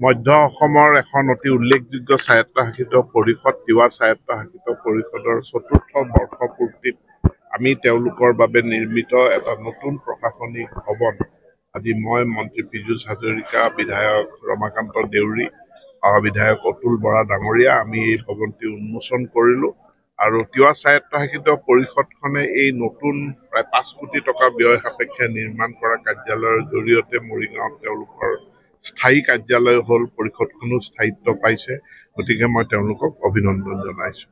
মধ্য অসমৰ এখন অতি উল্লেখযোগ্য স্বায়ত্তশাসিত পৰিষদ তিৱা স্বায়ত্তশাসিত পৰিষদৰ চতুৰ্থ বৰ্ষপূৰ্তিত আমি তেওঁলোকৰ বাবে নিৰ্মিত এটা নতুন প্ৰশাসনিক ভৱন আজি মই মন্ত্ৰী পীযুষ হাজৰিকা বিধায়ক ৰমাকান্ত দেউৰী বিধায়ক অতুল বৰা ডাঙৰীয়া আমি এই ভৱনটি উন্মোচন কৰিলোঁ আৰু তিৱা স্বায়ত্তশাসিত পৰিষদখনে এই নতুন প্ৰায় 5 কোটি টকা ব্যয় সাপেক্ষে নিৰ্মাণ কৰা কাৰ্যালয়ৰ জৰিয়তে মৰিগাঁৱত তেওঁলোকৰ স্থায়ী কাৰ্যালয় হ'ল পৰিষদখনো স্থায়িত্ব পাইছে গতিকে মই তেওঁলোকক অভিনন্দন জনাইছোঁ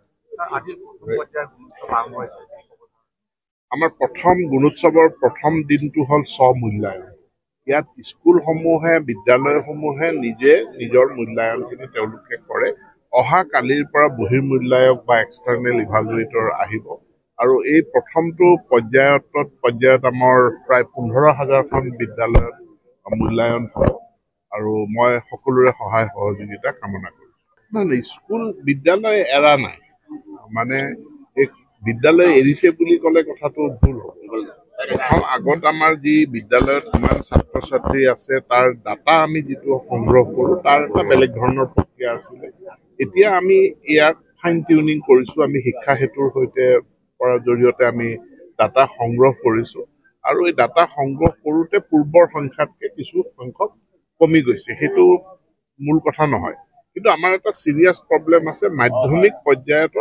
আমাৰ প্ৰথম গুণোৎসৱৰ প্ৰথম দিনটো হ'ল স্বমূল্যায়ন ইয়াত স্কুলসমূহে বিদ্যালয়সমূহে নিজে নিজৰ মূল্যায়নখিনি তেওঁলোকে কৰে অহা কালিৰ পৰা বহিৰ্মূল্যায়ক বা এক্সটাৰ্নেল ইভালুৱেটৰ আহিব আৰু এই প্ৰথমটো পৰ্যায়ত আমাৰ প্ৰায় 15,000খন বিদ্যালয়ত মূল্যায়ন হ'ব আৰু মই সকলোৰে সহায় সহযোগিতা কামনা কৰিছোঁ স্কুল বিদ্যালয় এৰা নাই মানে এই বিদ্যালয় এৰিছে বুলি ক'লে কথাটো ভুল হ'ব আগত আমাৰ যি বিদ্যালয়ত কিমান ছাত্ৰ ছাত্ৰী আছে তাৰ ডাটা আমি যিটো সংগ্ৰহ কৰোঁ তাৰ এটা বেলেগ ধৰণৰ প্ৰক্ৰিয়া আছিলে এতিয়া আমি ইয়াক ফাইন টিউনিং কৰিছোঁ আমি শিক্ষা সেতুৰ সৈতে কৰাৰ জৰিয়তে আমি ডাটা সংগ্ৰহ কৰিছোঁ আৰু এই ডাটা সংগ্ৰহ কৰোঁতে পূৰ্বৰ সংখ্যাতকৈ কিছু সংখ্যক কমি গৈছে সেইটো মূল কথা নহয় কিন্তু আমাৰ এটা চিৰিয়াছ প্ৰব্লেম আছে মাধ্যমিক পৰ্যায়ত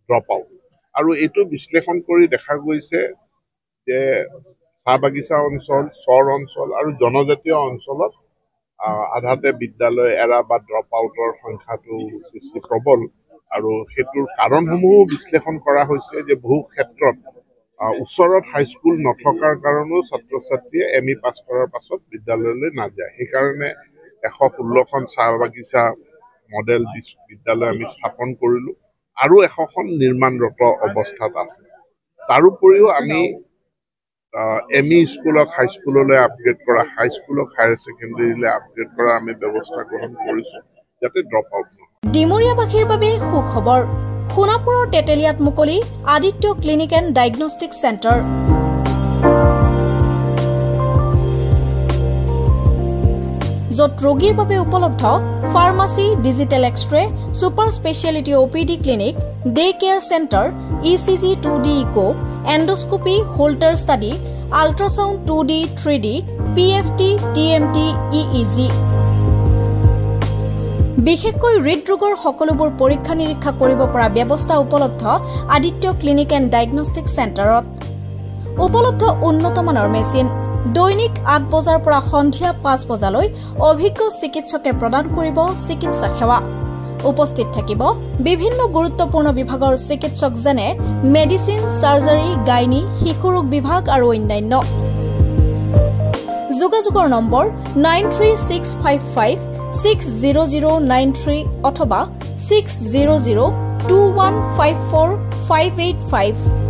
ড্ৰপ আউট আৰু এইটো বিশ্লেষণ কৰি দেখা গৈছে যে চাহ বাগিচা অঞ্চল চৰ অঞ্চল আৰু জনজাতীয় অঞ্চলত আধাতে বিদ্যালয় এৰা বা ড্ৰপ আউটৰ সংখ্যাটো বেছি প্ৰবল আৰু সেইটোৰ কাৰণসমূহো বিশ্লেষণ কৰা হৈছে যে বহু ক্ষেত্ৰত ওচৰত হাইস্কুল নথকাৰ কাৰণেও ছাত্ৰ ছাত্ৰীয়ে ME পাছ কৰাৰ পাছত বিদ্যালয়লৈ নাযায় সেইকাৰণে 116খন চাহ বাগিচা মডেল বিদ্যালয় আমি স্থাপন কৰিলোঁ আৰু 100খন নিৰ্মাণৰত অৱস্থাত আছে তাৰোপৰিও আমি ME স্কুলক হাইস্কুললৈ আপগ্ৰেড কৰা হাইস্কুলক হায়াৰ ছেকেণ্ডেৰীলৈ আপগ্ৰেড কৰা আমি ব্যৱস্থা গ্ৰহণ কৰিছোঁ যাতে ড্ৰপ আউট নহয় ডিমৰীয়াবাসীৰ বাবে সুখবৰ সোণাপুৰৰ তেতেলিয়াত মুকলি Aditya clinic and diagnostic centre য'ত ৰোগীৰ বাবে উপলব্ধ pharmacy digital x ray super speciality OPD clinic day care centre ECG 2D echo endoscopy holter study ultrasound 2D 3D PFT TMT EEG বিশেষকৈ হৃদৰোগৰ সকলোবোৰ পৰীক্ষা নিৰীক্ষা কৰিব পৰা ব্যৱস্থা উপলব্ধ আদিত্য ক্লিনিক এণ্ড ডায়েগনষ্টিক চেণ্টাৰত উপলব্ধ উন্নতমানৰ মেচিন দৈনিক 8 বজাৰ পৰা সন্ধিয়া 5 বজালৈ অভিজ্ঞ চিকিৎসকে প্ৰদান কৰিব চিকিৎসা সেৱা উপস্থিত থাকিব বিভিন্ন গুৰুত্বপূৰ্ণ বিভাগৰ চিকিৎসক যেনে মেডিচিন সাৰ্জাৰী গাইনী শিশুৰোগ বিভাগ আৰু অন্যান্য যোগাযোগৰ নম্বৰ 93655600093 অথবা 6002154585